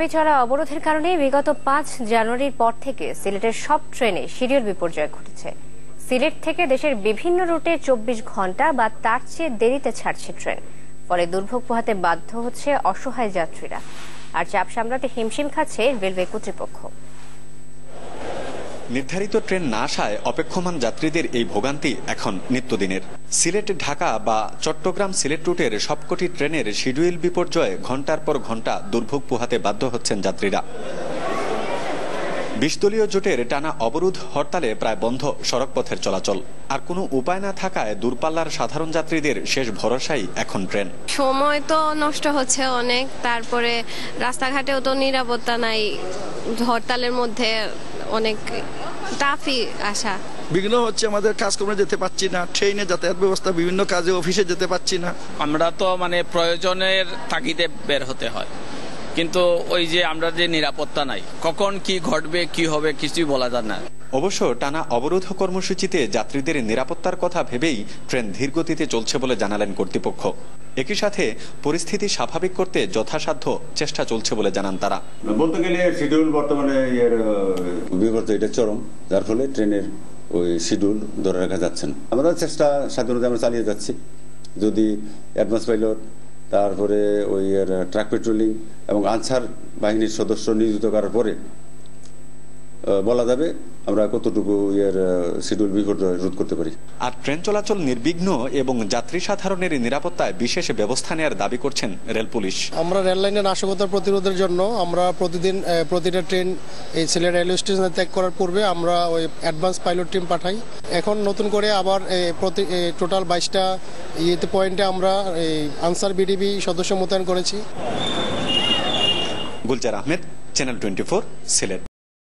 চাপে চলা অবরোধের কারণে বিগত ৫ জানুয়ারির পর থেকে সিলেটের সব ট্রেনে শিডিউল বিপর্যয় ঘটেছে। সিলেট থেকে দেশের বিভিন্ন রুটে ২৪ ঘন্টা বা তার চেয়ে দেরিতে ছাড়ছে ট্রেন। ফলে দুর্ভোগ পোহাতে বাধ্য হচ্ছে অসহায় যাত্রীরা। আর চাপ সামলাতে হিমশিম খাচ্ছে রেলওয়ে কর্তৃপক্ষ। নির্ধারিত ট্রেন না আসায় অপেক্ষমান যাত্রীদের এই ভোগান্তি এখন নিত্যদিনের। সিলেট ঢাকা বা চট্টগ্রাম সিলেট রুটের সবকটি ট্রেনের শিডিউল বিপর্যয়ে ঘন্টার পর ঘন্টা দুর্ভোগ পোহাতে বাধ্য হচ্ছেন যাত্রীরা। ২০ দলীয় জোটের টানা অবরোধ হরতালে প্রায় বন্ধ সড়কপথের চলাচল। আর কোনো উপায় না থাকায় দূরপাল্লার সাধারণ যাত্রীদের শেষ ভরসাই এখন ট্রেন। সময় তো নষ্ট হচ্ছে অনেক, তারপরে রাস্তাঘাটেও তো নিরাপত্তা নাই। হরতালের মধ্যে অনেক টাফই আসা। বিঘ্ন হচ্ছে, আমাদের কাজকর্মে যেতে পারছি না, ট্রেনে যাতায়াত ব্যবস্থা, বিভিন্ন কাজে অফিসে যেতে পারছি না। আমরা তো প্রয়োজনের তাগিদে বের হতে হয়, কিন্তু ওই যে আমরা যে নিরাপত্তা নাই, কখন কি ঘটবে কি হবে কিছুই বলা যায় না। অবশ্য টানা অবরোধ কর্মসূচিতে যাত্রীদের নিরাপত্তার কথা ভেবেই ট্রেন ধীরগতিতে চলছে বলে জানালেন কর্তৃপক্ষ। একই সাথে পরিস্থিতি স্বাভাবিক করতে যথাসাধ্য চেষ্টা চলছে বলে জানান তারা। বলতে গেলে শিডিউল বর্তমানে বিপর্যয় এটা চরম, যার ফলে ট্রেনের ওই শিডিউল ধরে রাখা যাচ্ছে না। আমরা চেষ্টা সাধারণত আমরা চালিয়ে যাচ্ছি। যদি অ্যাডভান্স পাইলট, তারপরে ওই ট্রাক পেট্রোলিং এবং আনসার বাহিনীর সদস্য নিয়োজিত করার পরে বলা যাবে আমরা কতটুকু শিডিউল বিপর্যয় রোধ করতে পারি। আর ট্রেন চলাচল নির্বিঘ্ন এবং যাত্রী সাধারণের নিরাপত্তায় বিশেষ ব্যবস্থা নেওয়ার দাবি করছেন রেল পুলিশ। আমরা রেল লাইনের নাশকতা প্রতিরোধের জন্য আমরা প্রতিটা ট্রেন এই সিলেট রেলওয়ে স্টেশনে ত্যাগ করার পূর্বে আমরা ওই অ্যাডভান্স পাইলট টিম পাঠাই। এখন নতুন করে আবার টোটাল 22টা পয়েন্টে আমরা আনসার বিডিবি সদস্য মোতায়েন করেছি। গুলজার আহমেদ, চ্যানেল 24, সিলেট।